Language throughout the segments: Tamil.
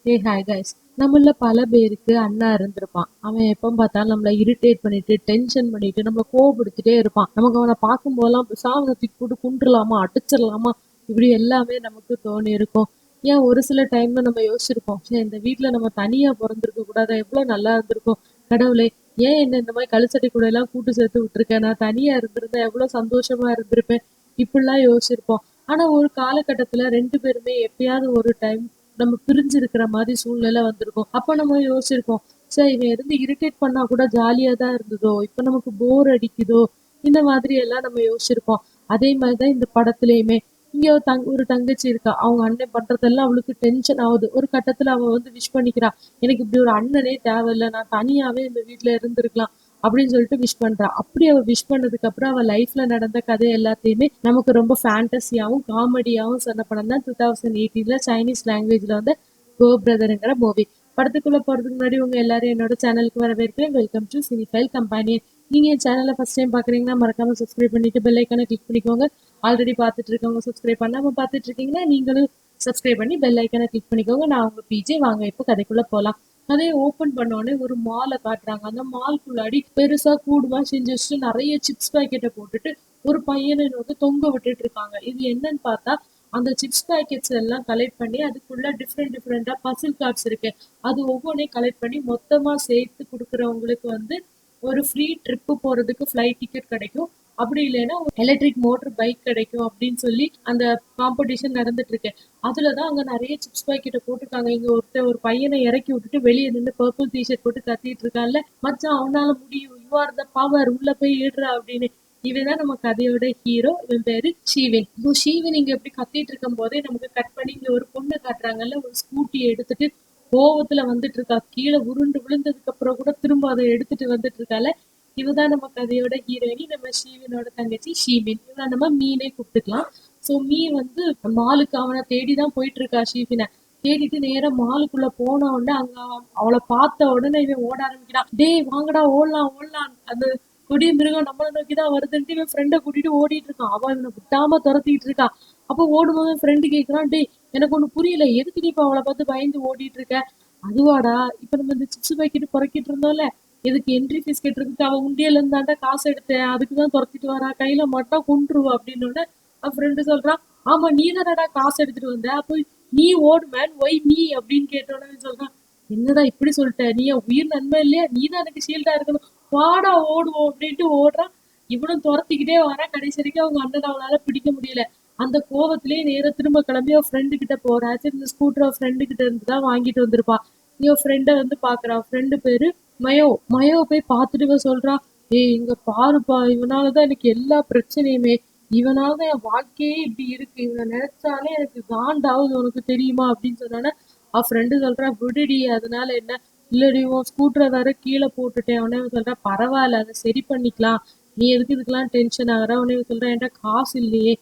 Hi guys. நம்மள பல பேருக்கு அண்ணா இருந்திருப்பான். அவன் எப்ப பார்த்தாலும் நம்மள இரிட்டேட் பண்ணிட்டு டென்ஷன் பண்ணிட்டு நம்மள கோவப்படுத்திட்டே இருப்பான். நமக்கு அவனை பார்க்கும் போதெல்லாம் சாவனத்துக்கு போட்டு குண்டுலாமா அடிச்சிடலாமா இப்படி எல்லாமே நமக்கு தோணி இருக்கும். ஏன் ஒரு சில டைம்ல நம்ம யோசிச்சிருப்போம், சே இந்த வீட்ல நம்ம தனியா பிறந்திருக்க கூடாதா, எவ்வளவு நல்லா இருந்திருக்கும். கடவுளே, ஏன் என்ன இந்த மாதிரி கழுசட்டை கூட எல்லாம் கூட்டு சேர்த்து விட்டுருக்கேன், நான் தனியா இருந்திருந்தா எவ்வளவு சந்தோஷமா இருந்திருப்பேன், இப்படிலாம் யோசிச்சிருப்போம். ஆனா ஒரு காலகட்டத்துல ரெண்டு பேருமே எப்பயாவது ஒரு டைம் நம்ம பிரிஞ்சு இருக்கிற மாதிரி சூழ்நிலை வந்திருக்கும். அப்ப நம்ம யோசிச்சிருக்கோம், சரி இவன் இருந்து இரிட்டேட் பண்ணா கூட ஜாலியா தான் இருந்ததோ, இப்ப நமக்கு போர் அடிக்குதோ, இந்த மாதிரி எல்லாம் நம்ம யோசிச்சிருப்போம். அதே மாதிரிதான் இந்த படத்துலயுமே இங்க ஒரு தங்கச்சி இருக்கா. அவங்க அண்ணன் பண்றதெல்லாம் அவளுக்கு டென்ஷன் ஆகுது. ஒரு கட்டத்துல அவ வந்து விஷ் பண்ணிக்கிறா, எனக்கு இப்படி ஒரு அண்ணனே தேவையில்லை, நான் தனியாவே இந்த வீட்டுல இருந்திருக்கலாம் அப்படின்னு சொல்லிட்டு விஷ் பண்றா. அப்படி அவ விஷ் பண்ணதுக்கு அப்புறம் அவ லைஃப்ல நடந்த கதை எல்லாத்தையுமே நமக்கு ரொம்ப ஃபேண்டசியாவும் காமெடியாவும் சொன்ன படம் தான் 2018 சைனீஸ் லாங்குவேஜ்ல வந்து கோ பிரதர்ங்கிற மூவி. படத்துக்குள்ள போறதுக்கு முன்னாடி உங்க எல்லாரும் என்னோட சேனலுக்கு வரவேற்கிறேன். Welcome to cinephile companion. நீங்க என் சேனலை ஃபர்ஸ்ட் டைம் பாக்குறீங்கன்னா மறக்காம சப்ஸ்கிரைப் பண்ணிட்டு பெல் ஐக்கானை கிளிக் பண்ணிக்கோங்க. ஆல்ரெடி பார்த்துட்டு இருக்கவங்க சப்ஸ்கிரைப் பண்ணாம பார்த்துட்டு இருக்கீங்கன்னா நீங்களும் சப்ஸ்கிரைப் பண்ணி பெல் ஐக்கானை கிளிக் பண்ணிக்கோங்க. நான் உங்க பிஜே. வாங்க இப்போ கதைக்குள்ள போலாம். கதையை ஓபன் பண்ணோடனே ஒரு மாலை காட்டுறாங்க. அந்த மால்குள்ளாடி பெருசா கூடுமா செஞ்சு வச்சுட்டு நிறைய சிப்ஸ் பாக்கெட்டை போட்டுட்டு ஒரு பையனை வந்து தொங்க விட்டுட்டு இருக்காங்க. இது என்னன்னு பார்த்தா அந்த சிப்ஸ் பேக்கெட்ஸ் எல்லாம் கலெக்ட் பண்ணி அதுக்குள்ள டிஃப்ரெண்ட் டிஃப்ரெண்டா பசில் கார்ட்ஸ் இருக்கு. அது ஒவ்வொன்றையும் கலெக்ட் பண்ணி மொத்தமா சேர்த்து கொடுக்குறவங்களுக்கு வந்து ஒரு ஃப்ரீ ட்ரிப்பு போறதுக்கு ஃப்ளைட் டிக்கெட் கிடைக்கும். அப்படி இல்லைன்னா எலக்ட்ரிக் மோட்டர் பைக் கிடைக்கும் அப்படின்னு சொல்லி அந்த காம்படிஷன் நடந்துட்டு இருக்கு. அதுலதான் அங்க நிறைய சிப்ஸ் பாக்கெட்டை போட்டிருக்காங்க. இங்க ஒரு பையனை இறக்கி விட்டுட்டு வெளியே நின்று பர்பிள் டிஷர்ட் போட்டு கத்திட்டு இருக்கான்ல, மச்சான் அவனால முடியும், யூ ஆர் த பவர், உள்ள போய் ஏடுறா அப்படின்னு. இவன்தான் நம்ம கதையோட ஹீரோ. இவன் பேரு ஷீவின். இப்போ ஷீவின் இங்க எப்படி கத்திட்டு இருக்கும் போதே நமக்கு கட் பண்ணி இங்க ஒரு பொண்ணு காட்டுறாங்கல்ல, ஒரு ஸ்கூட்டியை எடுத்துட்டு கோவத்துல வந்துட்டு இருக்கா. கீழே உருண்டு விழுந்ததுக்கு அப்புறம் கூட திரும்ப அதை எடுத்துட்டு வந்துட்டு இருக்கால. இவதான் நம்ம கதையோட ஹீரோயினி, நம்ம ஷீவினோட தங்கச்சி ஷீவின். இவதான் நம்ம மீனே கூப்பிட்டுக்கலாம். சோ மீ வந்து மாலுக்கு அவனை தேடிதான் போயிட்டு இருக்கா. ஷீவினை தேடிட்டு நேரா மாலுக்குள்ள போன உடனே அங்க அவளை பார்த்த உடனே இவன் ஓட ஆரம்பிக்கிறான். டேய் வாங்கடா, ஓடலாம் ஓடலாம், அந்த கொடிய மிருகம் நம்மளை நோக்கிதான் வருதுன்ட்டு இவன் ஃப்ரெண்டை கூட்டிட்டு ஓடிட்டு இருக்கான். அவன் இவனை விட்டாம துரத்திட்டு இருக்கா. அப்போ ஓடும்போது ஃப்ரெண்டு கேட்கறான், டேய் எனக்கு ஒண்ணு புரியல, எதுக்கு நீ இப்ப அவளை பார்த்து பயந்து ஓடிட்டு இருக்க. அதுவாடா, இப்ப நம்ம இந்த சிப்ஸ் பாக்கெட் புறக்கிட்டு இருந்தோம்ல, இதுக்கு என்ட்ரி ஃபீஸ் கட்டுறதுக்கு அவ உண்டியல இருந்தாண்டா காசு எடுத்தேன், அதுக்குதான் துரத்திட்டு வரா, கையில மட்டும் கொண்டுருவா அப்படின்னு அவன் ஃப்ரெண்டு சொல்றான். ஆமா நீ தானடா காசு எடுத்துட்டு வந்த, அப்போ நீ ஓடு மேன், ஒய் மீ அப்படின்னு கேட்டோன்னு சொல்றான். என்னடா இப்படி சொல்லிட்ட, நீ என் உயிர் நன்மை இல்லையா, நீ தான் எனக்கு ஷீல்டா இருக்கணும், வாடா ஓடுவோம் அப்படின்ட்டு ஓடுறான். இவனும் துரத்திக்கிட்டே வரான். கடைசி வரைக்கும் அவங்க அண்ணனை அவனால பிடிக்க முடியல. அந்த கோவத்திலேயே நேரா திரும்ப கிளம்பி அவ ஃப்ரெண்டு கிட்ட போறா. சரி இந்த ஸ்கூட்டர் அவ ஃப்ரெண்டு கிட்ட இருந்து தான் வாங்கிட்டு வந்திருப்பா. நீ அவ ஃப்ரெண்டை வந்து பாக்குறா. ஃப்ரெண்டு பேரு மயோ. மயோவை போய் பார்த்துட்டு இவ சொல்றா, ஏய் இங்க பாருப்பா, இவனாலதான் எனக்கு எல்லா பிரச்சனையுமே, இவனாலதான் என் வாழ்க்கையே இப்படி இருக்கு, இவனை நினைச்சாலே எனக்கு காண்டாவுது, உனக்கு தெரியுமா அப்படின்னு சொன்னோன்னே அவ ஃப்ரெண்டு சொல்றா, விடுடி அதனால என்ன, இல்லடி உன் ஸ்கூட்டரை வேற கீழே போட்டுட்டேன். உடனே இவன் சொல்றா, பரவாயில்ல அதை சரி பண்ணிக்கலாம், நீ எதுக்கு இதுக்கெல்லாம் டென்ஷன் ஆகுற. உடனே இவன் சொல்றா, என்கிட்ட காசு இல்லையே.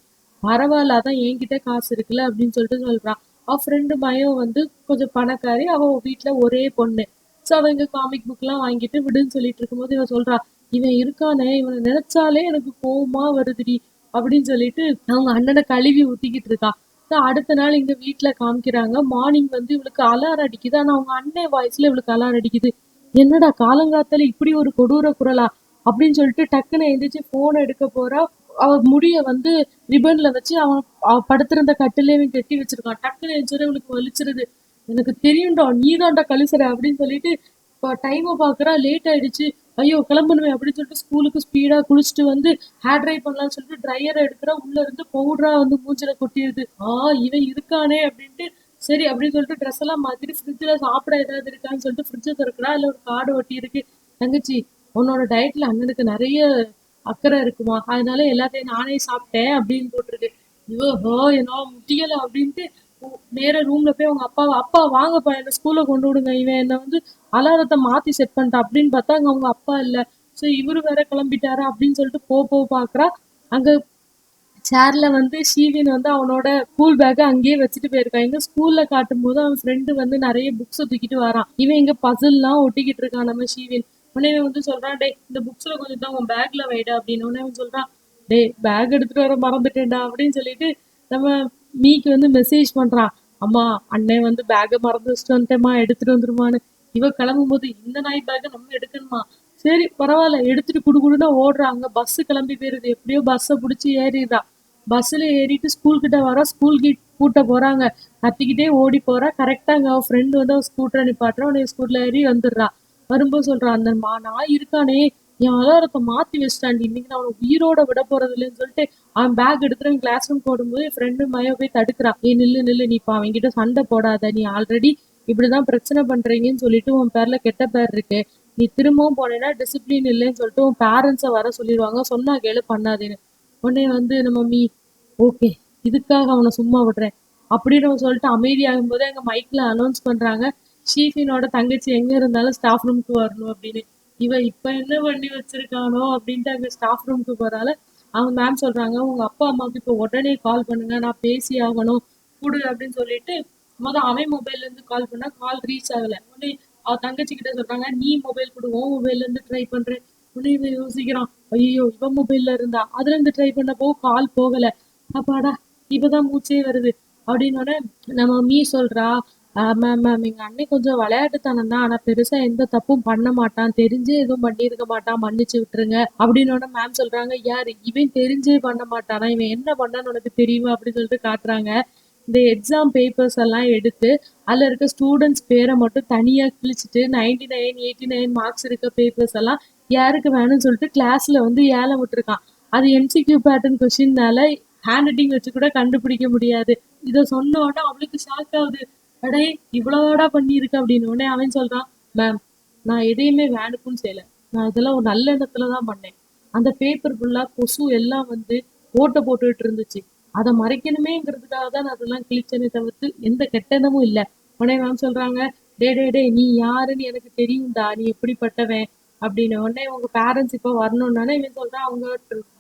பரவாயில்ல அதான் என்கிட்ட காசு இருக்குல்ல அப்படின்னு சொல்லிட்டு சொல்றான். அவ ஃப்ரெண்டு பயம் வந்து கொஞ்சம் பணக்காரி, அவ வீட்டுல ஒரே பொண்ணு. சோ அவ இங்க காமிக் புக் எல்லாம் வாங்கிட்டு விடுன்னு சொல்லிட்டு இருக்கும்போது இவன் சொல்றா, இவன் இருக்கானே இவனை நினைச்சாலே எனக்கு கோவமா வருதுடி அப்படின்னு சொல்லிட்டு அவங்க அண்ணனை கழுவி ஊத்திக்கிட்டு இருக்கா. So அடுத்த நாள் இங்க வீட்டுல காமிக்கிறாங்க. மார்னிங் வந்து இவளுக்கு அலாரம் அடிக்குது. ஆனா அவங்க அண்ணன் வாய்ஸ்ல இவளுக்கு அலாரம் அடிக்குது. என்னடா காலங்காத்தால இப்படி ஒரு கொடூர குரலா அப்படின்னு சொல்லிட்டு டக்குன்னு எந்திரிச்சு போன் எடுக்க போறா. அவ முடிய வந்து ரிபன்ல வச்சு அவ படுத்திருந்த கட்டிலேயே கட்டி வச்சிருக்கான். டக்குன்னு எந்திரிச்சு இவளுக்கு வலிச்சிருது. எனக்கு தெரியும்டா, நீதான்டா கழிசற அப்படின்னு சொல்லிட்டு இப்ப டைமை பாக்குறா. லேட் ஆயிடுச்சு. ஐயோ கிளம்பணுமே அப்படின்னு சொல்லிட்டு ஸ்கூலுக்கு ஸ்பீடா குளிச்சுட்டு வந்து ஹேர் ட்ரை பண்ணலாம்னு சொல்லிட்டு ட்ரையரை எடுக்கிறா. உள்ள இருந்து பவுடரா வந்து மூஞ்சில கொட்டிடுது. இவன் இருக்கானே அப்படின்ட்டு சரி அப்படின்னு சொல்லிட்டு ட்ரெஸ் எல்லாம் மாத்திட்டு ஃப்ரிட்ஜ்ல சாப்பிட ஏதாவது இருக்கான்னு சொல்லிட்டு ஃப்ரிட்ஜை திறக்கிறா. இல்ல ஒரு கார்டு ஒட்டி இருக்கு. தங்கச்சி, உன்னோட டயட்ல அண்ணனுக்கு நிறைய அக்கறை இருக்குமா, அதனால எல்லாத்தையும் நானே சாப்பிட்டேன் அப்படின்னு போட்டிருக்கு. இவோ என்னால முடியல அப்படின்ட்டு நேர ரூம்ல போய் அவங்க அப்பாவை, அப்பா வாங்கப்பா என்ன ஸ்கூல்ல கொண்டு விடுங்க, இவன் என்ன வந்து அலாரத்தை மாத்தி செட் பண்ணிட்டான் அப்படின்னு பார்த்தா அங்க அவங்க அப்பா இல்ல. சோ இவரு வேற கிளம்பிட்டாரா அப்படின்னு சொல்லிட்டு போ பாக்குறா. அங்க சேர்ல வந்து ஷீவின் வந்து அவனோட ஸ்கூல் பேக்கை அங்கேயே வச்சுட்டு போயிருக்கான். எங்க ஸ்கூல்ல காட்டும் போது அவன் ஃப்ரெண்டு வந்து நிறைய புக்ஸை தூக்கிட்டு வரான். இவன் இங்க பசில் எல்லாம் ஒட்டிக்கிட்டு இருக்கான் நம்ம ஷீவின். உடனே இவன் வந்து சொல்றான், டே இந்த புக்ஸ்ல கொஞ்சம் தான் உன் பேக்ல வைடா அப்படின்னு. உடனே அவன் சொல்றான், டே பேக் எடுத்துட்டு வர மறந்துட்டேன்டா அப்படின்னு சொல்லிட்டு நம்ம மீக்கு வந்து மெசேஜ் பண்றான். அம்மா அண்ணன் வந்து பேக்கை மறந்து வச்சுட்டு வந்துட்டேம்மா எடுத்துட்டு வந்துருமான்னு. இவ கிளம்பும்போது இந்த நாய் பேக்கை நம்ம எடுக்கணுமா, சரி பரவாயில்ல எடுத்துட்டு குடுகுடுன்னு ஓடுறாங்க. பஸ் கிளம்பி போயிருது. எப்படியோ பஸ்ஸை பிடிச்சி ஏறிடுறா. பஸ்ல ஏறிட்டு ஸ்கூல் கிட்ட வர, ஸ்கூல் கிட்ட கூட்ட போறாங்க. கத்திக்கிட்டே ஓடி போறா. கரெக்டா அங்க அவ ஃப்ரெண்டு வந்து அவ ஸ்கூட்டரை நிப்பாட்டுறா. உடனே ஸ்கூட்ல ஏறி வந்துடுறா. வரும்போது சொல்றா, அந்த நாய் இருக்கானே என் அலாரத்தை மாத்தி வச்சிட்டாண்டி, இன்னைக்கு நான் அவனை உயிரோட விட போறது இல்லைன்னு சொல்லிட்டு அவன் பேக் எடுத்துட்டு கிளாஸ் ரூம் போடும்போது என் ஃப்ரெண்டு மயோ போய் தடுக்கிறா. ஏய் நில்லு நில்லு, நீ இப்ப அவன்கிட்ட சண்டை போடாத, நீ ஆல்ரெடி இப்படிதான் பிரச்சனை பண்றீங்கன்னு சொல்லிட்டு உன் பேர்ல கெட்ட பேர் இருக்கு, நீ திரும்பவும் போனேன்னா டிசிப்ளின் இல்லைன்னு சொல்லிட்டு உன் பேரண்ட்ஸை வர சொல்லிடுவாங்க, சொன்னா கேளு பண்ணாதேன்னு. உடனே வந்து நம்ம மீ ஓகே, இதுக்காக அவனை சும்மா விடுறேன் அப்படின்னு அவன் சொல்லிட்டு அமைதியாகும் போதே அங்க மைக்ல அனௌன்ஸ் பண்றாங்க, ஷீஃபினோட தங்கச்சி எங்க இருந்தாலும் ஸ்டாஃப் ரூமுக்கு வரணும் அப்படின்னு. இவ இப்ப என்ன பண்ணி வச்சிருக்கானோ அப்படின்ட்டு அங்க ஸ்டாஃப் ரூமுக்கு போறால. அவங்க மேம் சொல்றாங்க, உங்க அப்பா அம்மாவுக்கு இப்போ உடனே கால் பண்ணுங்க, நான் பேசி ஆகணும், குடு அப்படின்னு சொல்லிட்டு அவன் மொபைல்ல இருந்து கால் பண்ணா கால் ரீச் ஆகல. உடனே அவ தங்கச்சி கிட்ட சொல்றாங்க, நீ மொபைல் கொடு, உன் மொபைல்ல இருந்து ட்ரை பண்றேன். உடனே இவன் யோசிக்கிறான், ஐயோ இவன் மொபைல்ல இருந்தா அதுல இருந்து ட்ரை பண்ணப்போ கால் போகல. அப்பாடா இப்பதான் மூச்சே வருது அப்படின்னோடனே நம்ம மீ சொல்றா, மேம் மேம் எங்க அண்ணன் கொஞ்சம் விளையாட்டுத்தனம் தான், ஆனா பெருசா எந்த தப்பும் பண்ண மாட்டான், தெரிஞ்சே எதுவும் பண்ணியிருக்க மாட்டான், மன்னிச்சு விட்டுருங்க அப்படின்னோட மேம் சொல்றாங்க, யாரு இவன் தெரிஞ்சே பண்ண மாட்டானா, இவன் என்ன பண்ணான்னு உனக்கு தெரியுமா அப்படின்னு சொல்லிட்டு காட்டுறாங்க. இந்த எக்ஸாம் பேப்பர்ஸ் எல்லாம் எடுத்து அதுல இருக்க ஸ்டூடெண்ட்ஸ் பேரை மட்டும் தனியா கிழிச்சிட்டு 99 89 மார்க்ஸ் இருக்க பேப்பர்ஸ் எல்லாம் யாருக்கு வேணும்னு சொல்லிட்டு கிளாஸ்ல வந்து ஏலம் விட்டுருக்கான். அது எம்சிக்யூ பேட்டர்ன் கொஸ்டின்னால ஹேண்ட் ரைட்டிங் வச்சு கூட கண்டுபிடிக்க முடியாது. இதை சொன்ன உடனே அவளுக்கு ஷாக் ஆகுது. அடே இவ்வளவாடா பண்ணியிருக்க அப்படின்னு. உடனே அவன் சொல்றான், மேம் நான் எதையுமே வேணுக்குன்னு செய்யல, நான் இதெல்லாம் ஒரு நல்ல எண்ணத்துல தான் பண்ணேன். அந்த பேப்பர் ஃபுல்லா கொசு எல்லாம் வந்து ஓட்டை போட்டுட்டு இருந்துச்சு, அதை மறைக்கணுமேங்கிறதுக்காக தான் நான் அதெல்லாம் கிழிச்சேனே தவிர்த்து எந்த கெட்ட எண்ணமும் இல்லை. உடனே மேம் சொல்றாங்க, டே டே டே நீ யாருன்னு எனக்கு தெரியும்டா, நீ எப்படிப்பட்டவன் அப்படின்னு. உடனே உங்க பேரண்ட்ஸ் இப்போ வரணும்னாலே இவன் சொல்றான், அவங்க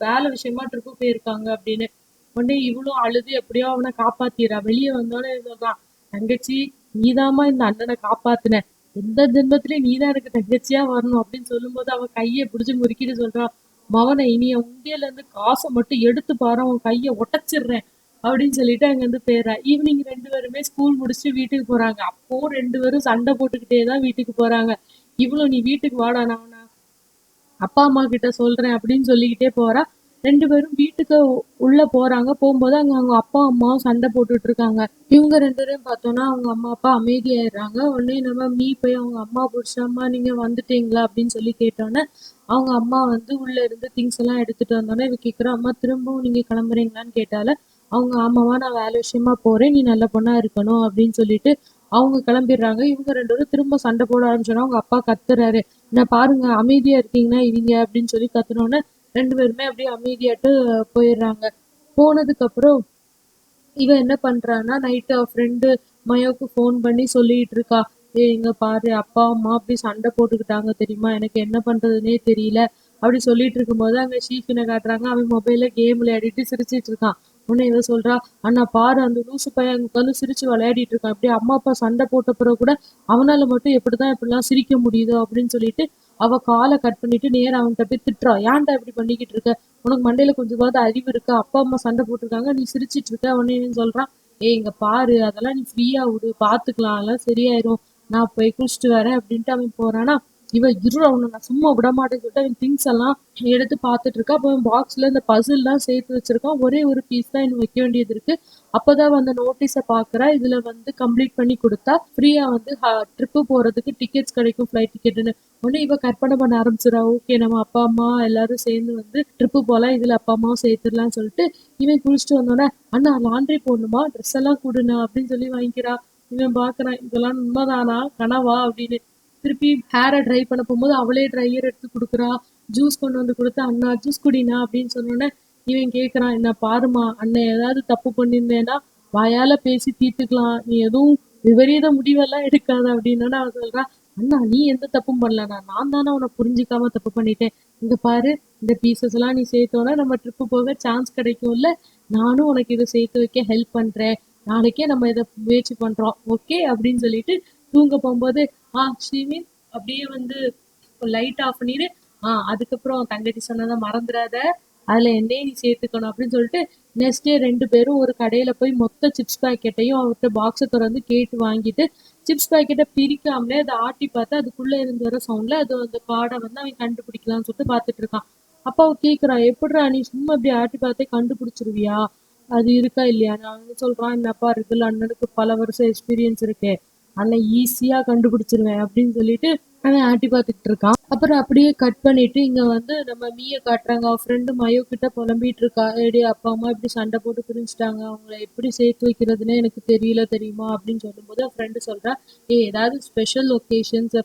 வேலை விஷயமா ட்ரிப்பு போயிருக்காங்க அப்படின்னு. உடனே இவளும் அழுது எப்படியோ அவனை காப்பாத்திடுறா. வெளியே வந்தோடனே இவன் சொல்றான், தங்கச்சி நீதாம்மா இந்த அண்ணனை காப்பாத்துன, எந்த ஜென்மத்திலயும் நீதான் எனக்கு தங்கச்சியா வரணும் அப்படின்னு சொல்லும்போது அவன் கையை பிடிச்சு முறுக்கிட்டு சொல்றான், மவனை இனி என் உண்டியல இருந்து காசை மட்டும் எடுத்து பாரு, உன் கையை உடைச்சிடுறேன் அப்படின்னு சொல்லிட்டு அங்க இருந்து போயிடுறா. ஈவினிங் ரெண்டு பேருமே ஸ்கூல் முடிச்சுட்டு வீட்டுக்கு போறாங்க. அப்போ ரெண்டு பேரும் சண்டை போட்டுக்கிட்டே தான் வீட்டுக்கு போறாங்க. இவ்வளவு நீ வீட்டுக்கு வாடா, நான் அப்பா அம்மா கிட்ட சொல்றேன் அப்படின்னு சொல்லிக்கிட்டே போறா. ரெண்டு பேரும் வீட்டுக்கு உள்ள போறாங்க. போகும்போது அங்க அவங்க அப்பா அம்மாவும் சண்டை போட்டுட்டு இருக்காங்க. இவங்க ரெண்டு பேரையும் பார்த்தோன்னா அவங்க அம்மா அப்பா அமைதியாயிடுறாங்க. உடனே நம்ம மீ போய் அவங்க அம்மா பிடிச்ச, அம்மா நீங்க வந்துட்டீங்களா அப்படின்னு சொல்லி கேட்டோன்னே அவங்க அம்மா வந்து உள்ள இருந்து திங்ஸ் எல்லாம் எடுத்துட்டு வந்தோன்னே இவ கேட்குறா, அம்மா திரும்பவும் நீங்க கிளம்புறீங்களான்னு கேட்டால அவங்க ஆமாவா நான் வேலை விஷயமா போறேன், நீ நல்ல பொண்ணா இருக்கணும் அப்படின்னு சொல்லிட்டு அவங்க கிளம்பிடுறாங்க. இவங்க ரெண்டு பேரும் திரும்ப சண்டை போட ஆரம்பிச்சோன்னா அவங்க அப்பா கத்துறாரு, நான் பாருங்க அமைதியா இருக்கீங்கன்னா இருங்க அப்படின்னு சொல்லி கத்துனோன்னே ரெண்டு பேருமே அப்படியே அமைதியாட்டு போயிடுறாங்க. போனதுக்கு அப்புறம் இவ என்ன பண்றான்னா நைட்டு அவ ஃப்ரெண்டு மயோக்கு ஃபோன் பண்ணி சொல்லிட்டு இருக்கா, ஏய் இங்க பாரு அப்பா அம்மா அப்படி சண்டை போட்டுக்கிட்டாங்க தெரியுமா, எனக்கு என்ன பண்றதுன்னே தெரியல அப்படி சொல்லிட்டு இருக்கும்போது அங்க ஷீஃபினை காட்டுறாங்க. அவன் மொபைல்ல கேம் விளையாடிட்டு சிரிச்சிட்டு இருக்கான். உடனே இவ சொல்றா, அண்ணா பாரு அந்த லூசு பையன் அங்க உட்காந்து சிரிச்சு விளையாடிட்டு இருக்கான், இப்படி அம்மா அப்பா சண்டை போட்ட பிறகு கூட அவனால மட்டும் எப்படிதான் இப்படிலாம் சிரிக்க முடியுதோ அப்படின்னு சொல்லிட்டு அவ காலை கட் பண்ணிட்டு நேரா அவன்கிட்ட போய் திட்டுறா, ஏன்டா இப்படி பண்ணிக்கிட்டு இருக்க, உனக்கு மண்டையில கொஞ்சமாவது அறிவு இருக்கா, அப்பா அம்மா சண்டை போட்டிருக்காங்க நீ சிரிச்சிட்டு இருக்க. உடனே சொல்றான், ஏய் இங்க பாரு அதெல்லாம் நீ ஃப்ரீயா விடு, பாத்துக்கலாம் அதெல்லாம் சரியாயிரும், நான் போய் குளிச்சுட்டு வரேன் அப்படின்ட்டு அவன் போறானா. இவ இரு அவனை நான் சும்மா விட மாட்டேன்னு சொல்லிட்டு அவன் திங்ஸ் எல்லாம் எடுத்து பார்த்துட்டு இருக்கா. அப்போ பாக்ஸ்ல இந்த பசில் எல்லாம் சேர்த்து வச்சிருக்கான். ஒரே ஒரு பீஸ் தான் இன்னும் வைக்க வேண்டியது இருக்கு. அப்பதான் வந்து நோட்டீஸை பாக்குறா, இதுல வந்து கம்ப்ளீட் பண்ணி கொடுத்தா ஃப்ரீயா வந்து ட்ரிப்பு போறதுக்கு டிக்கெட்ஸ் கிடைக்கும், ஃபிளைட் டிக்கெட்னு. உடனே இவ கற்பனை பண்ண ஆரம்பிச்சிடா, ஓகே நம்ம அப்பா அம்மா எல்லாரும் சேர்ந்து வந்து ட்ரிப்பு போலாம், இதுல அப்பா அம்மாவும் சேர்த்துடலாம்னு சொல்லிட்டு இவன் குளிச்சுட்டு வந்தோடனே, அண்ணா லாண்ட்ரி போடணுமா, ட்ரெஸ் எல்லாம் கொடுண்ணா அப்படின்னு சொல்லி வாங்கிக்கிறா. இவன் பாக்குறான், இதெல்லாம் உண்மைதானா கனவா அப்படின்னு. திருப்பி ஹேரை ட்ரை பண்ண போகும்போது அவளே ட்ரையர் எடுத்து கொடுக்குறா. ஜூஸ் கொண்டு வந்து கொடுத்து, அண்ணா ஜூஸ் குடினா அப்படின்னு சொன்னோன்னே இவன் கேட்குறான், என்ன பாருமா அண்ணன் ஏதாவது தப்பு பண்ணியிருந்தேன்னா வாயால பேசி தீர்த்துக்கலாம், நீ எதுவும் விபரீத முடிவெல்லாம் எடுக்காத அப்படின்னோட அவன் சொல்றான், அண்ணா நீ எந்த தப்பும் பண்ணலண்ணா, நான் தானே உன்னை புரிஞ்சுக்காம தப்பு பண்ணிட்டேன், இங்க பாரு இந்த பீசஸ் எல்லாம் நீ சேர்த்தோன்னா நம்ம ட்ரிப்பு போக சான்ஸ் கிடைக்கும்ல, நானும் உனக்கு இதை சேர்த்து வைக்க ஹெல்ப் பண்றேன், நாளைக்கே நம்ம இதை முயற்சி பண்றோம் ஓகே அப்படின்னு சொல்லிட்டு தூங்க போகும்போது, ஸ்ரீமின் அப்படியே வந்து லைட் ஆஃப் பண்ணிடு, அதுக்கப்புறம் தங்கச்சி சொன்னதை மறந்துடாத, அதுல என்னையும் நீ சேர்த்துக்கணும் அப்படின்னு சொல்லிட்டு நெக்ஸ்ட் டே 2 பேரும் ஒரு கடையில போய் மொத்த சிப்ஸ் பாக்கெட்டையும் அவர்கிட்ட பாக்ஸ தொறந்து கேட்டு வாங்கிட்டு சிப்ஸ் பாக்கெட்ட பிரிக்காமலே அதை ஆட்டி பார்த்து அதுக்குள்ள இருந்து வர சவுண்ட்ல அது அந்த கார்டை வந்து அவன் கண்டுபிடிக்கலாம்னு சொல்லிட்டு பார்த்துட்டு இருக்கான். அப்ப அவ கேக்குறா, எப்படிடா நீ சும்மா இப்படி ஆட்டி பார்த்தே கண்டுபிடிச்சிருவியா? அது இருக்கா இல்லையா? நான் வந்து சொல்றான், என்னப்பா இருக்குல்ல, அண்ணனுக்கு பல வருஷம் எக்ஸ்பீரியன்ஸ் இருக்கு, அண்ணன் ஈஸியா கண்டுபிடிச்சிருவேன் அப்படின்னு சொல்லிட்டு அவன் ஆட்டி பார்த்துக்கிட்டு இருக்கான். அப்புறம் அப்படியே கட் பண்ணிட்டு இங்க வந்து நம்ம மீய காட்டுறாங்க. அவ ஃப்ரெண்டு மயோ கிட்ட புலம்பிட்டு இருக்கா, ஏடி அப்பா அம்மா இப்படி சண்டை போட்டு பிரிஞ்சுட்டாங்க, அவங்கள எப்படி சேர்த்து வைக்கிறதுன்னு எனக்கு தெரியல தெரியுமா அப்படின்னு சொல்லும்போது அவ ஃப்ரெண்டு சொல்றா, ஏதாவது ஸ்பெஷல் ஒகேஷன்ஸ்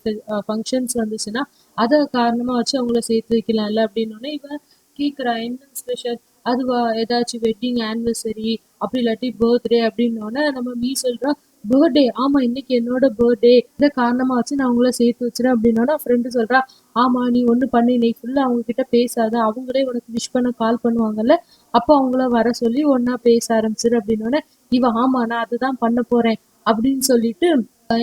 ஃபங்க்ஷன்ஸ் வந்துச்சுன்னா அதை காரணமா வச்சு அவங்கள சேர்த்து வைக்கலாம்ல அப்படின்னு இவன் கேக்குறா, என்ன ஸ்பெஷல்? அதுவா, ஏதாச்சும் வெட்டிங் ஆனிவர்சரி அப்படி இல்லாட்டி பர்த்டே அப்படின்னோடனே நம்ம மீ சொல்றா, பர்த்டே, ஆமா இன்னைக்கு என்னோட பர்த்டே, இதை காரணமா வச்சு நான் உங்களை சேர்த்து வச்சுறேன் அப்படின்னோட ஃப்ரெண்டு சொல்றா, ஆமா நீ ஒண்ணு பண்ணு, இன்னைக்கு ஃபுல்லா அவங்க கிட்ட பேசாத, அவங்களே உனக்கு விஷ் பண்ண கால் பண்ணுவாங்கல்ல, அப்போ அவங்கள வர சொல்லி ஒன்னா பேச ஆரம்பிச்சிரு அப்படின்னோடனே இவ, ஆமா நான் அதுதான் பண்ண போறேன் அப்படின்னு சொல்லிட்டு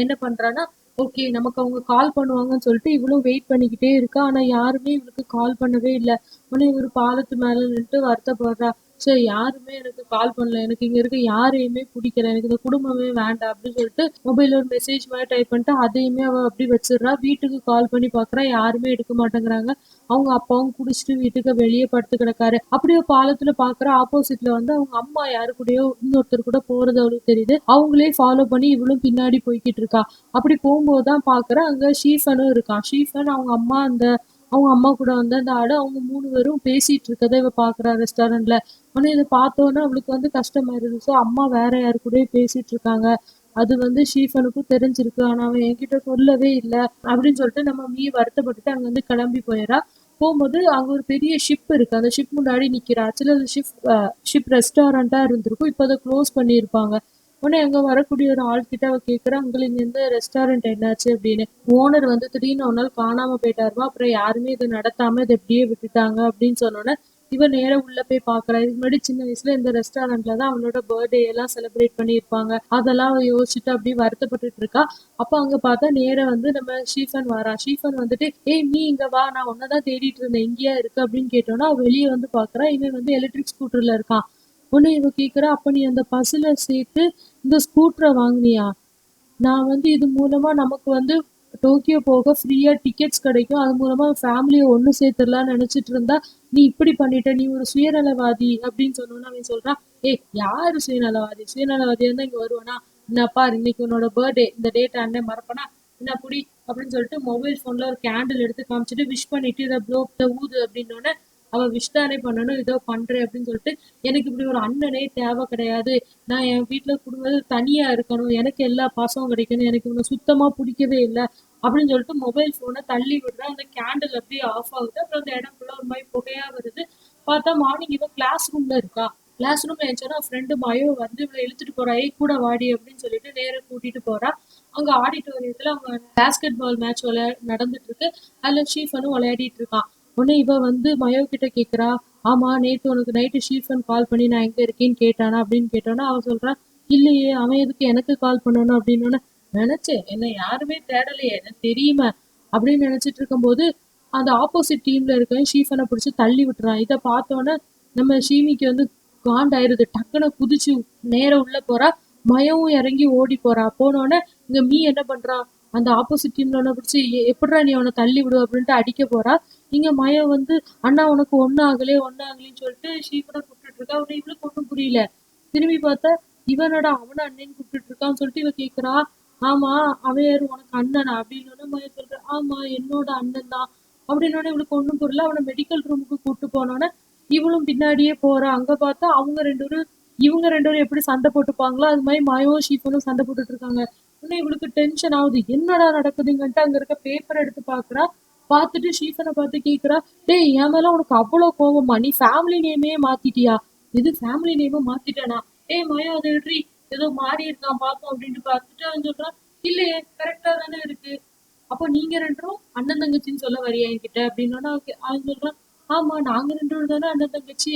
என்ன பண்றான்னா, ஓகே நமக்கு அவங்க கால் பண்ணுவாங்கன்னு சொல்லிட்டு இவளும் வெயிட் பண்ணிக்கிட்டே இருக்கா. ஆனா யாருமே இவளுக்கு கால் பண்ணவே இல்ல. உடனே இவரு பாலத்து மேல நின்னுட்டு வருத்தப்படுறா, சரி யாருமே எனக்கு கால் பண்ணல, எனக்கு இங்க இருக்க யாரையுமே பிடிக்கல, எனக்கு இந்த குடும்பமே வேண்டாம் அப்படின்னு சொல்லிட்டு மொபைல்ல ஒரு மெசேஜ் மாதிரி டைப் பண்ணிட்டு அதையுமே அவ அப்படி வச்சிடுறா. வீட்டுக்கு கால் பண்ணி பாக்குறா, யாருமே எடுக்க மாட்டேங்கிறாங்க. அவங்க அப்பாவும் குடிச்சிட்டு வீட்டுக்கு வெளியே படுத்து கிடக்காரு. அப்படியே பாலத்துல பாக்குற ஆப்போசிட்ல வந்து அவங்க அம்மா யாரு கூடயோ இன்னொருத்தர் கூட போறது அவளுக்கு தெரியுது. அவங்களே ஃபாலோ பண்ணி இவளும் பின்னாடி போய்கிட்டு இருக்கா. அப்படி போகும்போதுதான் பாக்குறேன் அங்க ஷீஃபனும் இருக்கான். ஷீஃபன் அவங்க அம்மா கூட வந்து அந்த ஆடு அவங்க 3 பேரும் பேசிட்டு இருக்கதை இவ பாக்குறா ரெஸ்டாரண்ட்ல. ஆனா இதை பார்த்தோன்னே அவளுக்கு வந்து கஷ்டமாயிருது. ஸோ அம்மா வேற யாரு கூடயும் பேசிட்டு இருக்காங்க, அது வந்து ஷீஃபனுக்கும் தெரிஞ்சிருக்கு, ஆனா அவன் என்கிட்ட சொல்லவே இல்லை அப்படின்னு சொல்லிட்டு நம்ம மீ வருத்தப்பட்டுட்டு அங்க வந்து கிளம்பி போயிடறா. போகும்போது அங்க ஒரு பெரிய ஷிப் இருக்கு, அந்த ஷிப் முன்னாடி நிக்கிறா. ஆக்சுவலா அந்த ஷிப் ரெஸ்டாரண்டா இருந்திருக்கும், இப்ப அதை க்ளோஸ் பண்ணியிருப்பாங்க. உடனே அங்க வரக்கூடிய ஒரு ஆள் கிட்ட அவ கேக்குறா, உங்களுக்கு இந்த ரெஸ்டாரண்ட் என்னாச்சு அப்படின்னு. ஓனர் வந்து திடீர்னு ஒரு நாள் காணாம போயிட்டாருமா, அப்புறம் யாருமே இதை நடத்தாம இதை எப்படியே விட்டுட்டாங்க அப்படின்னு சொன்னோன்னே இவ நேரா உள்ள போய் பாக்குறா. இதுக்கு முன்னாடி சின்ன வயசுல இந்த ரெஸ்டாரண்ட்ல தான் அவளோட பர்த்டே எல்லாம் செலிப்ரேட் பண்ணியிருப்பாங்க. அதெல்லாம் அவ யோசிச்சுட்டு அப்படியே வருத்தப்பட்டுட்டு இருக்கா. அப்ப அங்க பார்த்தா நேரா வந்து நம்ம ஷீஃபன் வரா. ஷீஃபன் வந்துட்டு, ஏய் நீ இங்க வா, நான் உன்னதான் தேடிட்டு இருந்தேன், இங்கேயா இருக்கு அப்படின்னு கேட்டோன்னா அவ வெளியே வந்து பாக்குறா. இவன் வந்து எலக்ட்ரிக் ஸ்கூட்டர்ல இருக்கான். உடனே இவ கேக்குறா, அப்ப நீ அந்த பஸ்ல சேர்த்து இந்த ஸ்கூட்டரை வாங்குனியா? நான் வந்து இது மூலமா நமக்கு வந்து டோக்கியோ போக ஃப்ரீயா டிக்கெட்ஸ் கிடைக்கும், அது மூலமா ஃபேமிலியை ஒண்ணு சேர்த்துடலாம்னு நினைச்சிட்டு இருந்தா நீ இப்படி பண்ணிட்ட, நீ ஒரு சுயநலவாதி அப்படின்னு சொன்னோன்னு அவன் சொல்றான், ஏய் யாரு சுயநலவாதி? சுயநலவாதியா இருந்தா இங்க வருவானா? என்னப்பா இன்னைக்கு உன்னோட பர்த்டே, இந்த டேட் அண்ணன் மறப்பனா? என்ன புடி அப்படின்னு சொல்லிட்டு மொபைல் போன்ல ஒரு கேண்டில் எடுத்து காமிச்சிட்டு விஷ் பண்ணிட்டு இதை ப்ளோ ஊது அப்படின்னோடனே அவ விஷ் தானே பண்ணணும், இதோ பண்றேன் அப்படின்னு சொல்லிட்டு, எனக்கு இப்படி ஒரு அண்ணனே தேவை கிடையாது, நான் என் வீட்டுல குடும்பம் தனியா இருக்கணும், எனக்கு எல்லா பாசமும் கிடைக்கணும், எனக்கு இவனை சுத்தமா பிடிக்கவே இல்லை அப்படின்னு சொல்லிட்டு மொபைல் போனை தள்ளி விடுறா. அந்த கேண்டில் அப்படியே ஆஃப் ஆகுது. அப்புறம் அந்த இடம் ஃபுல்லா ஒரு மாதிரி புகையா வருது. பார்த்தா மார்னிங் இவன் கிளாஸ் ரூம்ல இருக்கா. கிளாஸ் ரூம்ல இருந்துச்சோன்னா ஃப்ரெண்டு மயோ வந்து இவளை இழுத்துட்டு போறா, ஏய் கூட வாடி அப்படின்னு சொல்லிட்டு நேரா கூட்டிட்டு போறா. அங்க ஆடிட்டோரியத்துல அவங்க பேஸ்கெட் பால் மேட்ச் நடந்துட்டு இருக்கு. அதுல ஷீஃபனும் விளையாடிட்டு இருக்கான். உடனே இவ வந்து மயோ கிட்ட கேக்குறா, ஆமா நேத்து உனக்கு நைட்டு ஷீஃபன் கால் பண்ணி நான் எங்க இருக்கேன்னு கேட்டானா அப்படின்னு கேட்டோன்னா அவ சொல்றா, இல்லையே அவன் எதுக்கு எனக்கு கால் பண்ணணும் அப்படின்னு. நினைச்சேன் என்ன யாருமே தேடலையே, எனக்கு தெரியுமா அப்படின்னு நினைச்சிட்டு இருக்கும்போது அந்த ஆப்போசிட் டீம்ல இருக்க ஷீஃபனை பிடிச்சி தள்ளி விட்டுறான். இதை பார்த்தோன்னே நம்ம ஷீமிக்கு வந்து காண்டாயிருது. டக்குன்னு குதிச்சு நேர உள்ள போறா. மயவும் இறங்கி ஓடி போறா. போனோடனே இங்க மீ என்ன பண்றா, அந்த ஆப்போசிட் டீம்ல ஒண்ணு பிடிச்சி எப்படிடா நீ அவனை தள்ளி விடு அப்படின்ட்டு அடிக்க போறா. இங்க மயம் வந்து அண்ணா உனக்கு ஒண்ணு ஆகலேன்னு சொல்லிட்டு ஷீஃபனை கூப்பிட்டுட்டு இருக்கா. அவனை இவளுக்கு ஒண்ணும் புரியல. திரும்பி பார்த்தா இவனோட அவனை அண்ணன் கூப்பிட்டுட்டு இருக்கான்னு சொல்லிட்டு இவ கேக்குறா, ஆமா அவன் யாரு உனக்கு அண்ணனா அப்படின்னு. மயம் சொல்ற, ஆமா என்னோட அண்ணன் தான் அப்படின்னு. இவளுக்கு ஒண்ணும் புரியல. அவனை மெடிக்கல் ரூமுக்கு கூட்டு போனோன்னே இவளும் பின்னாடியே போறா. அங்க பார்த்தா இவங்க ரெண்டு பேரும் எப்படி சண்டை போட்டுப்பாங்களோ அது மாதிரி மயமும் ஷீஃபனும் சண்டை போட்டுட்டு இருக்காங்க. உடனே இவளுக்கு டென்ஷன் ஆகுது, என்னடா நடக்குதுங்கன்ட்டு அங்க இருக்க பேப்பர் எடுத்து பாக்குறா. பார்த்துட்டு ஷீஃபனை பார்த்து கேக்குறா, டேய் என் மேல உனக்கு அவ்வளவு கோவமா, நீ ஃபேமிலி நேமே மாத்திட்டியா? இது ஃபேமிலி நேமை மாத்திட்டேனா? ஏய் மயம் அதை விட்ரி, ஏதோ மாறி இருக்கான் பாப்போம் அப்படின்ட்டு பார்த்துட்டு அவன் சொல்றான், இல்லையே கரெக்டா தானே இருக்கு, அப்போ நீங்க ரெண்டும் அண்ணன் தங்கச்சின்னு சொல்ல வரியா என்கிட்ட அப்படின்னோட அவன் சொல்றான், ஆமா நாங்க 2 பேரும் தானே அண்ணன் தங்கச்சி,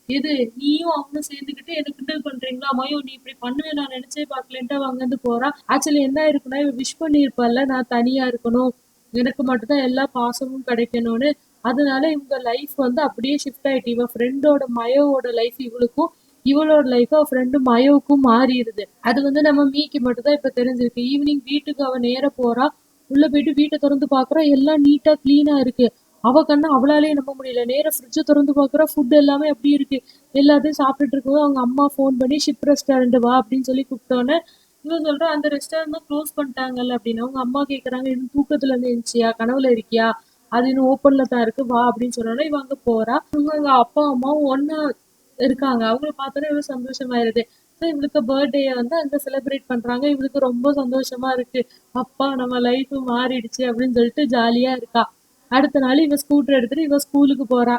எது நீயும் அவனும் சேர்ந்துக்கிட்டு எனக்கு கிண்டல் பண்றீங்களா? மயோ நீ இப்படி பண்ணுவேன் நான் நினைச்சே பார்க்கலன்ட்டு அவன் அங்கிருந்து போறான். ஆக்சுவலி என்ன இருக்குன்னா இவன் விஷ் பண்ணியிருப்பால, நான் தனியா இருக்கணும், எனக்கு மட்டும்தான் எல்லா பாசமும் கிடைக்கணும்னு. அதனால இவங்க லைஃப் வந்து அப்படியே ஷிஃப்ட் ஆயிட்டு இவ ஃப்ரெண்டோட மயோவோட லைஃப் இவளுக்கும் இவளோட லைஃப் அவ ஃப்ரெண்டு மயோவுக்கும் மாறிடுது. அது வந்து நம்ம மீக்கு மட்டும் தான் இப்ப தெரிஞ்சிருக்கு. ஈவினிங் வீட்டுக்கு அவ நேர போறா. உள்ள போயிட்டு வீட்டை திறந்து பாக்குறா, எல்லாம் நீட்டா கிளீனா இருக்கு. அவ கண்ணு அவளாலேயே நம்ப முடியல. நேரா ஃப்ரிட்ஜ திறந்து பாக்குறா, ஃபுட் எல்லாமே அப்படி இருக்கு. எல்லாத்தையும் சாப்பிட்டுட்டு இருக்கும்போது அவங்க அம்மா ஃபோன் பண்ணி ஷிப் ரெஸ்டாரண்ட் வா அப்படின்னு சொல்லி கூப்பிட்டோன்னே இவன் சொல்றா அந்த ரெஸ்டாரண்ட் தான் க்ளோஸ் பண்ணிட்டாங்கல்ல அப்படின்னு. அவங்க அம்மா கேக்குறாங்க, இன்னும் தூக்கத்துல இருந்து எந்திச்சியா, கனவுல இருக்கியா, அது இன்னும் ஓப்பன்ல தான் இருக்கு வா அப்படின்னு சொன்னோன்னே இவ அங்க போறா. இவங்க அப்பா அம்மாவும் ஒன்னா இருக்காங்க. அவங்கள பார்த்தோன்னே இவளுக்கு சந்தோஷமாயிருது. இவளுக்கு பர்த்டே வந்து அங்க செலிப்ரேட் பண்றாங்க. இவளுக்கு ரொம்ப சந்தோஷமா இருக்கு. அப்பா நம்ம லைஃப் மாறிடுச்சு அப்படின்னு சொல்லிட்டு ஜாலியா இருக்கா. அடுத்த நாள் இவ ஸ்கூட்டர் எடுத்துட்டு இவ ஸ்கூலுக்கு போறா.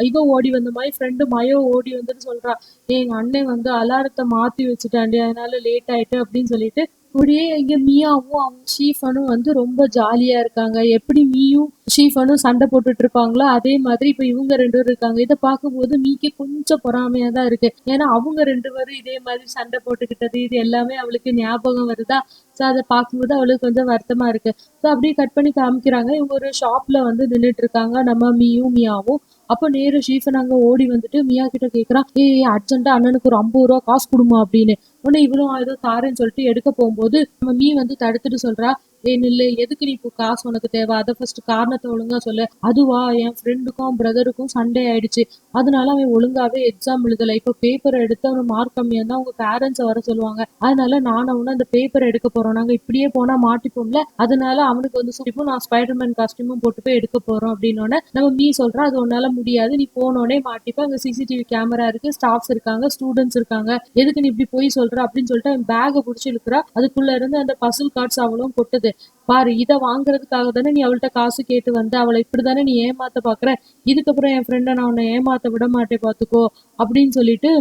இவ ஓடி வந்த மாதிரி ஃப்ரெண்டு மயோ ஓடி வந்துட்டு சொல்றா, எங்க அண்ணன் வந்து அலாரத்தை மாத்தி வச்சுட்டாண்டி, அதனால லேட் ஆயிட்டு அப்படின்னு சொல்லிட்டு அப்படியே இங்க மியாவும் அவங்க ஷீஃபனும் வந்து ரொம்ப ஜாலியா இருக்காங்க. எப்படி மீயும் ஷீஃபனும் சண்டை போட்டுட்டு இருப்பாங்களோ அதே மாதிரி இப்ப இவங்க 2 பேரும் இருக்காங்க. இதை பார்க்கும்போது மீக்கு கொஞ்சம் பொறாமையா தான் இருக்கு. ஏன்னா அவங்க 2 பேரும் இதே மாதிரி சண்டை போட்டுக்கிட்டது இது எல்லாமே அவளுக்கு ஞாபகம் வருதா. ஸோ அதை பார்க்கும்போது அவளுக்கு கொஞ்சம் வருத்தமா இருக்கு. ஸோ அப்படியே கட் பண்ணி காமிக்கிறாங்க. இவங்க ஒரு ஷாப்ல வந்து நின்றுட்டு இருக்காங்க நம்ம மீயும் மியாவும். அப்போ நேரு ஷீஃபன் அங்க ஓடி வந்துட்டு மியா கிட்ட கேக்குறான், ஏய் அர்ஜென்ட்டா அண்ணனுக்கு ஒரு 50 ரூபா காசு கொடுமா அப்படின்னு. உடனே இவளும் ஏதோ தாரேன்னு சொல்லிட்டு எடுக்க போகும்போது நம்ம மீ வந்து தடுத்துட்டு சொல்றா, ஏய் நில்லு, எதுக்கு நீ இப்போ காசு உனக்கு தேவை, அதை ஃபர்ஸ்ட் காரணத்தை ஒழுங்கா சொல்லு. அதுவா, என் ஃப்ரெண்டுக்கும் பிரதருக்கும் சண்டே ஆயிடுச்சு, அதனால அவன் ஒழுங்காவே எக்ஸாம் எழுதல. இப்போ பேப்பரை எடுத்து அவன் மார்க் கம்மியா இருந்தா அவங்க பேரண்ட்ஸை வர சொல்லுவாங்க. அதனால நான் அவனு அந்த பேப்பர் எடுக்க போறோம், நாங்க இப்படியே போனா மாட்டிப்போம்ல, அதனால அவனுக்கு வந்து சுட்டிப்பும் நான் ஸ்பைடர்மேன் காஸ்டியூமும் போட்டு போய் எடுக்க போறோம் அப்படின்னோடனே நம்ம மீ சொல்றா, அது உன்னால முடியாது, நீ போனோடனே மாட்டிப்ப, அங்க சிசிடிவி கேமரா இருக்கு, ஸ்டாஃப்ஸ் இருக்காங்க, ஸ்டூடெண்ட்ஸ் இருக்காங்க, எதுக்கு நீ இப்படி போய் சொல்ற அப்படின்னு சொல்லிட்டு அவன் பேகை பிடிச்சி இழுக்கிறா. அதுக்குள்ள இருந்து அந்த பசில் கார்ட்ஸ் அவளும் கொட்டுது. பாரு, இதை வாங்குறதுக்காக தானே நீ அவள்கிட்ட காசு கேட்டு வந்த, அவளை இப்படிதானே நீ ஏமாத்த பாக்குற, இதுக்கப்புறம் என் ஃப்ரெண்டை நான் உன்னை ஏமாத்த விட மாட்டேன் பாத்துக்கோ அப்படின்னு சொல்லிட்டு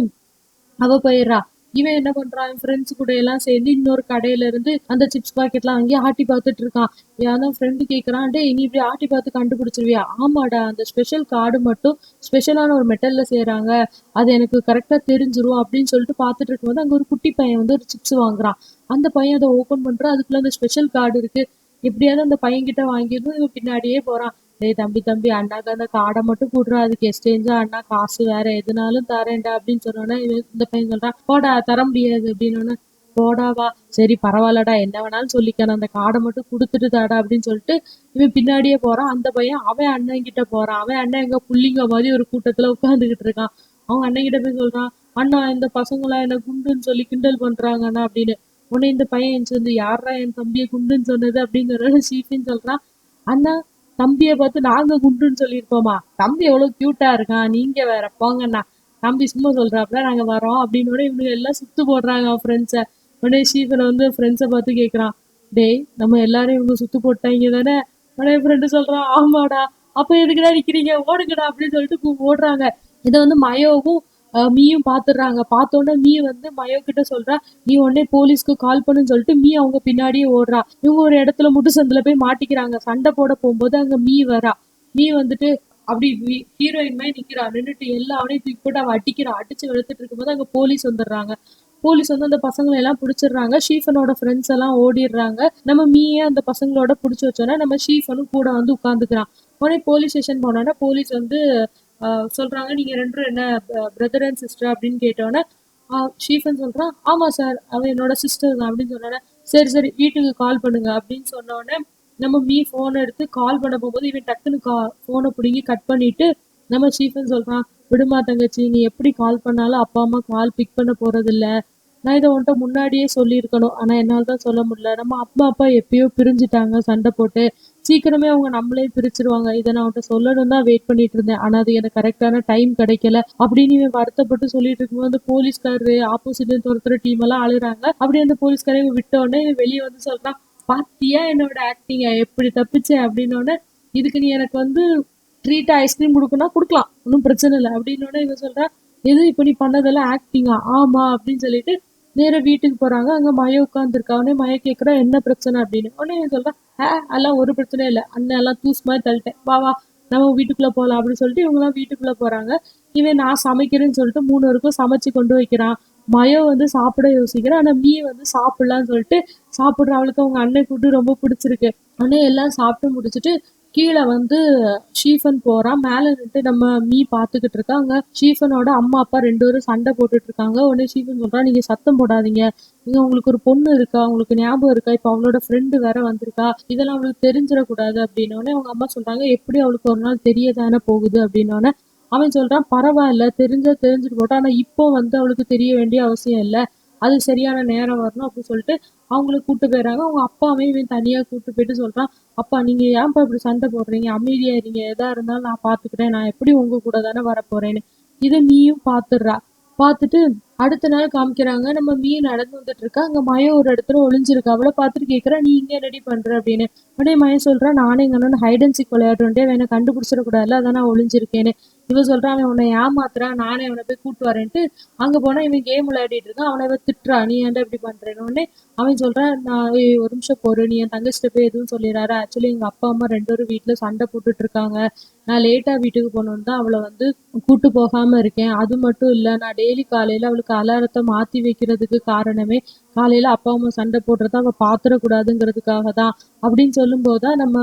அவ போயிடுறா. இவன் என்ன பண்றான், என் ஃப்ரெண்ட்ஸ் கூட எல்லாம் சேர்ந்து இன்னொரு கடையில இருந்து அந்த சிப்ஸ் பாக்கெட்லாம் அங்கேயே ஆட்டி பார்த்துட்டு இருக்கான். யாரும் ஃப்ரெண்டு கேட்கறான், டே நீ இப்படி ஆட்டி பார்த்து கண்டுபிடிச்சிருவியா? ஆமாடா, அந்த ஸ்பெஷல் கார்டு மட்டும் ஸ்பெஷலான ஒரு மெட்டல்ல செய்யறாங்க, அது எனக்கு கரெக்டா தெரிஞ்சிரும் அப்படின்னு சொல்லிட்டு பார்த்துட்டு இருக்கும்போது அங்க ஒரு குட்டி பையன் வந்து ஒரு சிப்ஸ் வாங்குறான். அந்த பையன் அதை ஓபன் பண்றான், அதுக்குள்ள அந்த ஸ்பெஷல் கார்டு இருக்கு. எப்படியாவது அந்த பையன் கிட்ட வாங்கிடும். இவன் பின்னாடியே போறான். டேய் தம்பி தம்பி, அண்ணாக்கு அந்த காடை மட்டும் கூடுறா, அதுக்கு எக்ஸ்சேஞ்சா அண்ணா காசு வேற எதுனாலும் தரேன்டா அப்படின்னு சொன்னோன்னே இந்த பையன் சொல்றான், போடா தர முடியாது அப்படின்னு. போடாவா, சரி பரவாயில்லடா, என்ன வேணாலும் சொல்லிக்கான, அந்த காடை மட்டும் கொடுத்துட்டு தாடா அப்படின்னு சொல்லிட்டு இவன் பின்னாடியே போறான். அந்த பையன் அவன் அண்ணன் கிட்ட போறான். அவன் அண்ணன் எங்க புள்ளிங்க மாதிரி ஒரு கூட்டத்துல உட்காந்துக்கிட்டு இருக்கான். அவங்க அண்ணன் கிட்ட போய் சொல்றான், அண்ணா இந்த பசங்களா என்ன குண்டுன்னு சொல்லி கிண்டல் பண்றாங்கண்ணா அப்படின்னு. உடனே இந்த பையன் எந்திரிச்சு வந்து, யாரா என் தம்பியை குண்டுன்னு சொன்னது அப்படிங்கிற சீஃபின்னு சொல்றான். அண்ணா, தம்பியை பார்த்து நாங்க குண்டுன்னு சொல்லியிருப்போமா, தம்பி எவ்வளவு கியூட்டா இருக்கான், நீங்க வேற போங்கண்ணா, தம்பி சும்மா சொல்றாப்புல, நாங்க வரோம் அப்படின்னு. இவனுங்க எல்லாம் சுத்து போடுறாங்க அவன் ஃப்ரெண்ட்ஸை. உடனே ஸ்டீஃபன் வந்து ஃப்ரெண்ட்ஸை பார்த்து கேட்குறான், டேய் நம்ம எல்லாரும் இவங்க சுத்து போட்டாங்க தானே? உடனே ஃப்ரெண்டு சொல்றான், ஆமாடா, அப்ப எதுக்குடா நிக்கிறீங்க, ஓடுங்கடா அப்படின்னு சொல்லிட்டு ஓடுறாங்க. இதை வந்து மயோவும் மீயும் பாத்துடுறாங்க. பார்த்தோன்னே மீ வந்து மயோ கிட்ட சொல்றா, நீ உடனே போலீஸ்க்கு கால் பண்ணுன்னு சொல்லிட்டு மீ அவங்க பின்னாடியே ஓடுறா. இவங்க ஒரு இடத்துல முட்டு சந்தில போய் மாட்டிக்கிறாங்க. சண்டை போட போகும்போது அங்க மீ வரா. மீ வந்துட்டு அப்படி ஹீரோயின் மாதிரி நிக்கிறா. நின்றுட்டு எல்லாரையும் தூக்கி போட்டு அவ அடிக்கிறா. அடிச்சு வெளுத்துட்டு இருக்கும்போது அங்க போலீஸ் வந்துடுறாங்க. போலீஸ் வந்து அந்த பசங்களை எல்லாம் பிடிச்சிடுறாங்க. ஷீஃபனோட ஃப்ரெண்ட்ஸ் எல்லாம் ஓடிடுறாங்க. நம்ம மீயே அந்த பசங்களோட பிடிச்சி வச்சோன்னா நம்ம ஷீஃபனும் கூட வந்து உட்காந்துக்கிறான். உடனே போலீஸ் ஸ்டேஷன் போனோன்னா போலீஸ் வந்து சொல்றாங்க, நீங்க 2 பேரும் என்ன பிரதர் அண்ட் சிஸ்டர் அப்படின்னு கேட்டோன்னே ஷீஃபன் சொல்றான், ஆமா சார், அவன் என்னோட சிஸ்டர் தான் அப்படின்னு சொன்னோன்னே, சரி சரி வீட்டுக்கு கால் பண்ணுங்க அப்படின்னு சொன்னோடனே நம்ம மீ போனை எடுத்து கால் பண்ண போகும்போது இவன் டக்குன்னு போனை பிடுங்கி கட் பண்ணிட்டு நம்ம ஷீஃபன் சொல்றான், விடுமா தங்கச்சி, நீ எப்படி கால் பண்ணாலும் அப்பா அம்மா கால் பிக் பண்ண போறது இல்ல, நான் இதை உன்கிட்ட முன்னாடியே சொல்லியிருக்கணும், ஆனா என்னால தான் சொல்ல முடியல, நம்ம அம்மா அப்பா எப்பயோ பிரிஞ்சுட்டாங்க சண்டை போட்டு, சீக்கிரமே அவங்க நம்மளே பிரிச்சிருவாங்க, இதை நான் உன்கிட்ட சொல்லணும் தான் வெயிட் பண்ணிட்டு இருந்தேன், ஆனா அது எனக்கு கரெக்டான டைம் கிடைக்கல அப்படின்னு இவன் வருத்தப்பட்டு சொல்லிட்டு இருக்கும்போது அந்த போலீஸ்காரரு ஆப்போசிட்ல துரத்துற டீம் எல்லாம் அழுறாங்க. அப்படி அந்த போலீஸ்காரன் இவன் விட்ட உடனே இவன் வெளியே வந்து சொல்றான், பாத்தியா என்னோட ஆக்டிங்க எப்படி தப்பிச்சேன் அப்படின்னோடனே, இதுக்கு நீ எனக்கு வந்து ட்ரீட்டா ஐஸ்கிரீம் கொடுக்கணும் கொடுக்கலாம், ஒன்றும் பிரச்சனை இல்லை அப்படின்னோடனே இவன் சொல்றா, எது இப்ப நீ பண்ணதெல்லாம் ஆக்டிங்கா, ஆமா அப்படின்னு சொல்லிட்டு நேரா வீட்டுக்கு போறாங்க. அங்க மய உட்காந்துருக்கா. உடனே மய கேக்குறா, என்ன பிரச்சனை அப்படின்னு. உடனே இவன் சொல்றான், அதெல்லாம் ஒரு பிரச்சனையும் இல்லை, அண்ணன் எல்லாம் தூஸ் மாதிரி தள்ளிட்டேன், வா வா நம்ம வீட்டுக்குள்ள போகலாம் அப்படின்னு சொல்லிட்டு இவங்க எல்லாம் வீட்டுக்குள்ள போறாங்க. இவன் நான் சமைக்கிறேன்னு சொல்லிட்டு 3 பேருக்கும் சமைச்சு கொண்டு வைக்கிறான். மயோ வந்து சாப்பிட யோசிக்கிறான். ஆனா மீ வந்து சாப்பிடலான்னு சொல்லிட்டு சாப்பிடுற. அவளுக்கு அவங்க அண்ணன் கூட்டு ரொம்ப பிடிச்சிருக்கு. அண்ணன் எல்லாம் சாப்பிட்டு முடிச்சுட்டு கீழ வந்து ஷீஃபன் போறான். மேல நின்னுட்டு நம்ம மீ பாத்துக்கிட்டு இருக்கா. அங்க ஷீஃபனோட அம்மா, அப்பா 2 பேரும் சண்டை போட்டுட்டு இருக்காங்க. உடனே ஷீஃபன் சொல்றான், "நீங்க சத்தம் போடாதீங்க. இங்க உங்களுக்கு ஒரு பொண்ணு இருக்கா? உங்களுக்கு ஞாபகம் இருக்கா? இப்ப அவளோட ஃப்ரெண்டு வேற வந்திருக்கா. இதெல்லாம் அவளுக்கு தெரிஞ்சிடக்கூடாது." அப்படின்னோனே அவங்க அம்மா சொல்றாங்க, "எப்படி அவளுக்கு ஒரு நாள் தெரிய தானே போகுது." அப்படின்னோனே அவன் சொல்றான், "பரவால்ல. தெரிஞ்சா தெரிஞ்சுட்டு போட்டும். ஆனா இப்போ வந்து அவளுக்கு தெரிய வேண்டிய அவசியம் இல்ல. அது சரியான நேரம் வரணும்." அப்படின்னு சொல்லிட்டு அவங்கள கூட்டு போயிடுறாங்க. அவங்க அப்பாவையும் இவன் தனியா கூட்டு போயிட்டு சொல்றான், "அப்பா நீங்க ஏன்ப்பா இப்படி சண்டை போடுறீங்க? அமைதியா இருங்க. எதா இருந்தாலும் நான் பார்த்துக்கிறேன். நான் எப்படியும் உங்க கூட தானே வரப்போறேன்னு." இத நீயும் பார்த்துடுறா. பார்த்துட்டு அடுத்த நாள் காமிக்கிறாங்க. நம்ம மீ நடந்து வந்துட்டு இருக்கா. அங்க மயம் ஒரு இடத்துல ஒளிஞ்சிருக்கா. அவள பார்த்துட்டு கேட்கிறா, "நீ இங்க என்னடி பண்ற?" அப்படின்னு. உடனே மயம் சொல்றா, "நானும் எங்க அண்ணனும் ஹைட் அண்ட் சீக் விளையாடுறோன்டே அவன் என்ன கண்டுபிடிச்சிடக்கூடாதுல்ல. அதான் நான் ஒளிஞ்சிருக்கேன்னு." இவன் சொல்றான், "அவன் உன்னை ஏமாத்துறான். நானே அவனை போய் கூட்டு வரேன்ட்டு." அங்க போனா இவன் கேம் விளையாடிட்டு இருக்கான். அவனை இவ திட்டுறா, "நீ ஏன்டா இப்படி பண்றேன்னு?" உடனே அவன் சொல்றான், "நான் ஏய் ஒரு நிமிஷம் பொறு. நீ என் தங்கச்சிட்ட போய் எதுவும் சொல்லிடாத. ஆக்சுவலி எங்க அப்பா, அம்மா 2 பேரும் வீட்ல சண்டை போட்டுட்டு இருக்காங்க. நான் லேட்டா வீட்டுக்கு போகணும்னு தான் அவள வந்து கூட்டு போகாம இருக்கேன். அது மட்டும் இல்ல, நான் டெய்லி காலையில அவளுக்கு அலாரத்த மாத்தி வைக்கிறதுக்கு காரணமே, காலையில அப்பா, அம்மா சண்டை போடுறத அவ பாத்துறக்கூடாதுங்கிறதுக்காக தான்." அப்படின்னு சொல்லும்போது தான் நம்ம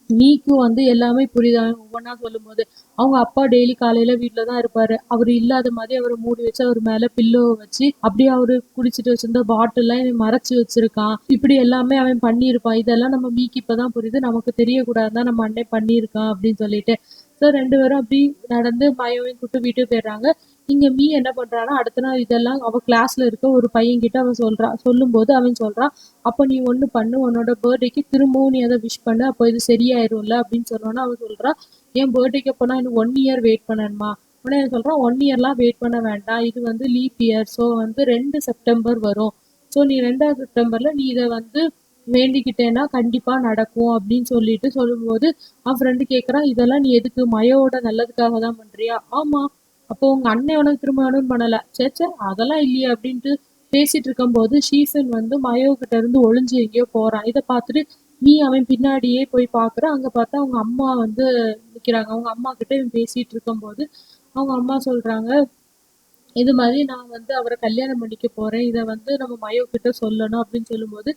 மீக்கும் வந்து எல்லாமே புரியுது. அவன் ஒவ்வொன்னா சொல்லும்போது. அவங்க அப்பா டெய்லி காலையில வீட்ல தான் இருப்பாரு. அவரு இல்லாத மாதிரி அவர மூடி வச்சு, அவர் மேல பில்லோவ வச்சு, அப்படியே அவரு குடிச்சிட்டு வச்சிருந்த பாட்டில்லாம் இவன் மறைச்சு வச்சிருக்கான். இப்படி எல்லாமே அவன் பண்ணியிருப்பான். இதெல்லாம் நம்ம மீக்கு இப்பதான் புரியுது. நமக்கு தெரியக்கூடாதுன்னு தான் நம்ம அண்ணன் பண்ணியிருக்கான் அப்படின்னு சொல்லிட்டு. ஸோ 2 பேரும் அப்படி நடந்து மயோவையும் கூட்டு வீட்டுக்கு போயிடுறாங்க. இங்க மீ என்ன பண்றான்னா, அடுத்த நாள் இதெல்லாம் அவ கிளாஸ்ல இருக்க ஒரு பையன்கிட்ட அவ சொல்றா. சொல்லும்போது அவன் சொல்றான், "அப்ப நீ ஒண்ணு பண்ணு. உன்னோட பர்த்டேக்கு திரும்பவும் நீ அத விஷ் பண்ணு. அப்ப இது சரியாயிரும்ல." அப்படின்னு சொன்னோனே அவ சொல்றா, "என் பர்த்டேக்கு அப்ப நான் இன்னும் 1 இயர் வெயிட் பண்ணணுமா?" உடனே அவன் சொல்றான், "1 இயர்லாம் வெயிட் பண்ண வேண்டாம். இது வந்து லீப் இயர். ஸோ வந்து 2 செப்டம்பர் வரும். ஸோ நீ 2ஆம் செப்டம்பர்ல நீ இத வந்து வேண்டிக்கிட்டேன்னா கண்டிப்பா நடக்கும்." அப்படின்னு சொல்லிட்டு சொல்லும்போது, அவன் ஃப்ரெண்டு கேட்கறான், "இதெல்லாம் நீ எதுக்கு? மயோவோட நல்லதுக்காக தான் பண்றியா?" "ஆமா." "அப்போ உங்க அண்ணன் உனக்கு திருமணம் பண்ணல?" "ச்சே ச்சே அதெல்லாம் இல்லையே." அப்படின்ட்டு பேசிட்டு இருக்கும்போது ஷீஃபன் வந்து மயோ கிட்ட இருந்து ஒளிஞ்சு எங்கேயோ போறான். இத பார்த்துட்டு மீ அவன் பின்னாடியே போய் பார்க்குறான். அங்க பார்த்தா அவங்க அம்மா வந்து நிக்கிறாங்க. அவங்க அம்மா கிட்ட இவன் பேசிட்டு இருக்கும்போது, அவங்க அம்மா சொல்றாங்க, "இது மாதிரி நான் வந்து அவர கல்யாணம் பண்ணிக்க போறேன். இத வந்து நம்ம மயோ கிட்ட சொல்லணும்." அப்படின்னு சொல்லும்போது,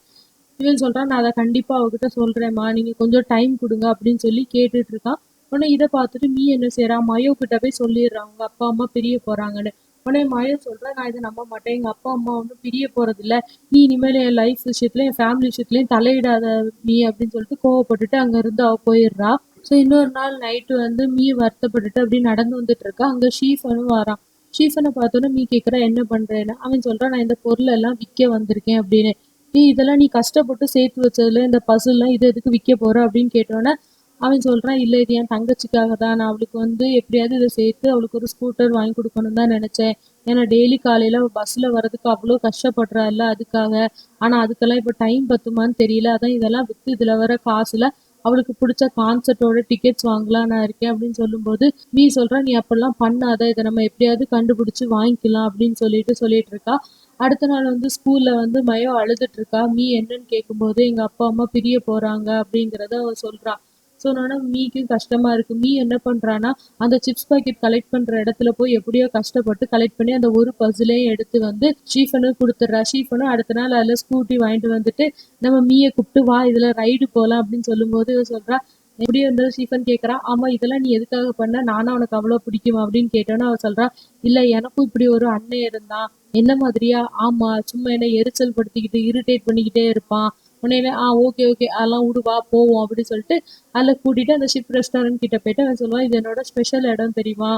இவன் சொல்றான், "நான் அத கண்டிப்பா அவகிட்ட சொல்றேன்ம்மா. நீங்க கொஞ்சம் டைம் குடுங்க." அப்படின்னு சொல்லி கேட்டுட்டு இருக்கான். உடனே இத பார்த்துட்டு மீ என்ன செய்றான், மயோ கிட்ட போய் சொல்லிடுறான், அவங்க அப்பா, அம்மா பிரிய போறாங்கன்னு. உடனே மயோ சொல்றான், "நான் இத நம்ப மாட்டேன். எங்க அப்பா, அம்மா ஒண்ணும் பிரிய போறதில்ல. நீ இனிமேல் என் லைஃப் விஷயத்துலயும், என் ஃபேமிலி விஷயத்துலயும் தலையிடாத மீ." அப்படின்னு சொல்லிட்டு கோவப்பட்டுட்டு அங்க இருந்து அவ போயிடுறா. ஸோ இன்னொரு நாள் நைட்டு வந்து மீ வருத்தப்பட்டுட்டு அப்படியே நடந்து வந்துட்டு இருக்கா. அங்க ஷீஃபனும் வரான். ஷீஃபன பார்த்தோன்னே மீ கேட்குறா, "என்ன பண்றேன்னு?" அவன் சொல்றான், "நான் இந்த பொருளெல்லாம் விக்க வந்திருக்கேன்." அப்படின்னு. "ஏய் இதெல்லாம் நீ கஷ்டப்பட்டு சேர்த்து வச்சதுல இந்த பசில்லாம் இது எதுக்கு விற்க போற?" அப்படின்னு கேட்டோன்னே அவன் சொல்றான், "இல்ல இது என் தங்கச்சிக்காக தான். நான் அவளுக்கு வந்து எப்படியாவது இதை சேர்த்து அவளுக்கு ஒரு ஸ்கூட்டர் வாங்கி கொடுக்கணும்னு தான் நினைச்சேன். ஏன்னா டெய்லி காலையில அவ பஸ்ல வர்றதுக்கு அவ்வளோ கஷ்டப்படுறா இல்ல அதுக்காக. ஆனா அதுக்கெல்லாம் இப்போ டைம் பத்துமான்னு தெரியல. அதான் இதெல்லாம் வித்து இதுல வர காசுல அவளுக்கு பிடிச்ச கான்சர்ட்டோட டிக்கெட்ஸ் வாங்கலாம் நான் இருக்கேன்." அப்படின்னு சொல்லும்போது நீ சொல்ற, "நீ அப்படிலாம் பண்ணாத. இதை நம்ம எப்படியாவது கண்டுபிடிச்சு வாங்கிக்கலாம்." அப்படின்னு சொல்லிட்டு இருக்கா. அடுத்த நாள் வந்து ஸ்கூல்ல வந்து மயோ அழுதுட்டு இருக்கா. மீ என்னன்னு கேட்கும்போது, "எங்க அப்பா, அம்மா பிரிய போறாங்க." அப்படிங்கிறத அவ சொல்றா. சொன்னோனே மீக்கும் கஷ்டமா இருக்கு. மீ என்ன பண்றான்னா, அந்த சிப்ஸ் பாக்கெட் கலெக்ட் பண்ற இடத்துல போய் எப்படியோ கஷ்டப்பட்டு கலெக்ட் பண்ணி அந்த ஒரு பசிலையும் எடுத்து வந்து ஷீஃபனுக்கு குடுத்துடுறா. ஷீஃபனும் அடுத்த நாள் அதுல ஸ்கூட்டி வாங்கிட்டு வந்துட்டு, நம்ம மீய கூப்பிட்டு, "வா இதுல ரைடு போலாம்." அப்படின்னு சொல்லும்போது இவ சொல்றா, எப்படி இருந்தாலும் ஷீஃபன் கேட்கறான், "ஆமா இதெல்லாம் நீ எதுக்காக பண்ண? நானா உனக்கு அவ்வளோ பிடிக்குமா?" அப்படின்னு கேட்டோன்னே அவ சொல்றா, "இல்ல எனக்கும் இப்படி ஒரு அண்ணன் இருந்தான். என்ன மாதிரியா?" "ஆமா. சும்மா என்ன எரிச்சல் படுத்திக்கிட்டு, இரிட்டேட் பண்ணிக்கிட்டே இருப்பான்." உடனே ஓகே, ஓகே. அதெல்லாம் விடு வா போவோம்." அப்படின்னு சொல்லிட்டு அதில கூட்டிட்டு அந்த ஷிப் ரெஸ்டாரண்ட் கிட்ட போயிட்டு அவன் சொல்லுவான், "இது என்னோட ஸ்பெஷல் இடம் தெரியுமா?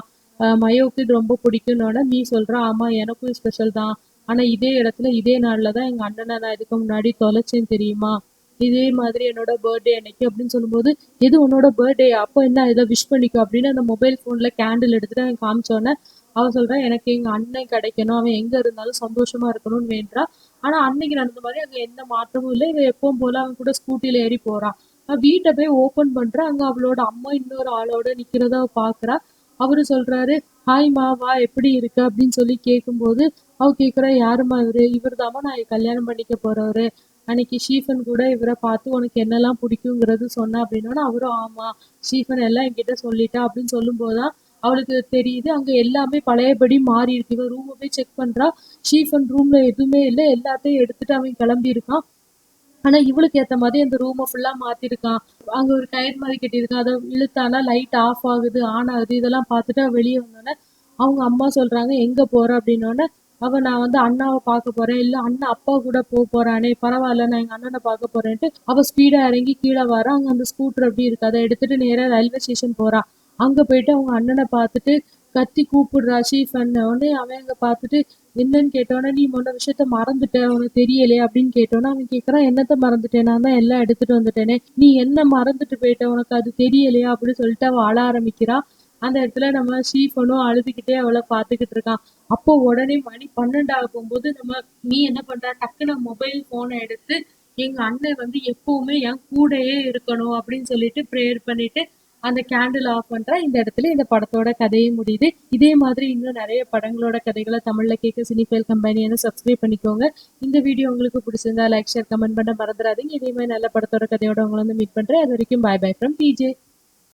மயோவுக்கு இது ரொம்ப பிடிக்கும்னோனே." நீ சொல்றா, "ஆமா எனக்கும் ஸ்பெஷல் தான். ஆனா இதே இடத்துல இதே நாள்ல தான் எங்க அண்ணன நான் இதுக்கு முன்னாடி தொலைச்சேன் தெரியுமா? இதே மாதிரி என்னோட பர்த்டே அன்னைக்கு." அப்படின்னு சொல்லும்போது, "எது உன்னோட பர்த்டேயா? அப்போ என்ன இத விஷ் பண்ணிக்கோ." அப்படின்னு அந்த மொபைல் ஃபோன்ல கேண்டில் எடுத்துட்டு அவன் காமிச்சோனே, அவ சொல்றா, "எனக்கு எங்க அண்ணன் கிடைக்கணும். அவன் எங்க இருந்தாலும் சந்தோஷமா இருக்கணும்னு" வேண்டுறா. ஆனா அன்னைக்கு நடந்த மாரி அங்க எந்த மாற்றமும் இல்ல. இவ எப்பவும் போல அவன் கூட ஸ்கூட்டில ஏறி போறா. வீட்ட போய் ஓப்பன் பண்றா. அங்க அவளோட அம்மா இன்னொரு ஆளோட நிக்கிறத அவ பார்க்குறா. அவரு சொல்றாரு, "ஹாய்ம்மா வா எப்படி இருக்க?" அப்படின்னு சொல்லி கேட்கும்போது, அவ கேட்குறா, "யாரும்மா இவரு?" "இவருதாம்மா நான் கல்யாணம் பண்ணிக்க போறவரு. அன்னைக்கு ஷீஃபன் கூட இவர பார்த்து உனக்கு என்னலாம் பிடிக்குங்கிறது சொன்னா." அப்படின்னோனே அவரும், "ஆமா ஷீஃபன் எல்லாம் என்கிட்ட சொல்லிட்டா." அப்படின்னு சொல்லும்போது தான் அவளுக்கு தெரியுது, அங்க எல்லாமே பழையபடி மாறியிருக்கு. இவ ரூம போய் செக் பண்றா. ஷீஃபன் ரூம்ல எதுவுமே இல்ல. எல்லாத்தையும் எடுத்துட்டு அவன் கிளம்பியிருக்கான். ஆனா இவளுக்கு ஏத்த மாதிரி அந்த ரூமை ஃபுல்லா மாத்திருக்கான். அங்க ஒரு கயிறு மாதிரி கட்டியிருக்கான். அதை இழுத்தானா லைட் ஆஃப் ஆகுது, ஆன் ஆகுது. இதெல்லாம் பார்த்துட்டு அவ வெளியே வந்தோடனே அவங்க அம்மா சொல்றாங்க, எங்க போற அப்படின்னோடனே நான் வந்து அண்ணாவை பார்க்க போறேன், இல்ல அண்ணன் அப்பா கூட போறானே, பரவாயில்ல நான் எங்க அண்ணனை பார்க்க போறேன்ட்டு அவ ஸ்பீடா இறங்கி கீழே வர. அங்க அந்த ஸ்கூட்டர் அப்படி இருக்கு, அதை எடுத்துட்டு நேரா ரயில்வே ஸ்டேஷன் போறா. அங்க போயிட்டு அவங்க அண்ணனை பார்த்துட்டு கத்தி கூப்பிடுறா சீஃப் அண்ணன். உடனே அவன் அங்க பார்த்துட்டு என்னன்னு கேட்டோன்னே, நீ முன்ன விஷயத்த மறந்துட்ட, உனக்கு தெரியலையே அப்படின்னு கேட்டோன்னே அவன் கேட்கறான், என்னத்த மறந்துட்டேன், நான் தான் எல்லாம் எடுத்துட்டு வந்துட்டேனே, நீ என்ன மறந்துட்டு போயிட்ட, உனக்கு அது தெரியலையா அப்படின்னு சொல்லிட்டு அவ அழ ஆரம்பிக்கிறா. அந்த இடத்துல நம்ம ஷீஃபனும் அழுதுகிட்டே அவளை பார்த்துக்கிட்டு இருக்கான். அப்போ உடனே மணி 12 ஆகும்போது நீ என்ன பண்ற, டக்குன்னு மொபைல் போனை எடுத்து எங்க அண்ணன் வந்து எப்பவுமே என் கூடயே இருக்கணும் அப்படின்னு சொல்லிட்டு ப்ரேயர் பண்ணிட்டு அந்த கேண்டில் ஆஃப் பண்றா. இந்த இடத்துல இந்த படத்தோட கதையே முடியுது. இதே மாதிரி இன்னும் நிறைய படங்களோட கதைகளை தமிழ்ல கேட்க சினிஃபைல் கம்பெனியை சப்ஸ்கிரைப் பண்ணிக்கோங்க. இந்த வீடியோ உங்களுக்கு பிடிச்சிருந்தா லைக் ஷேர் கமெண்ட் பண்ண மறந்துடாதீங்க. இதே மாதிரி நல்ல படத்தோட கதையோட உங்களை வந்து மீட் பண்றேன். அது வரைக்கும் பாய் பாய் ஃப்ரம் டிஜே.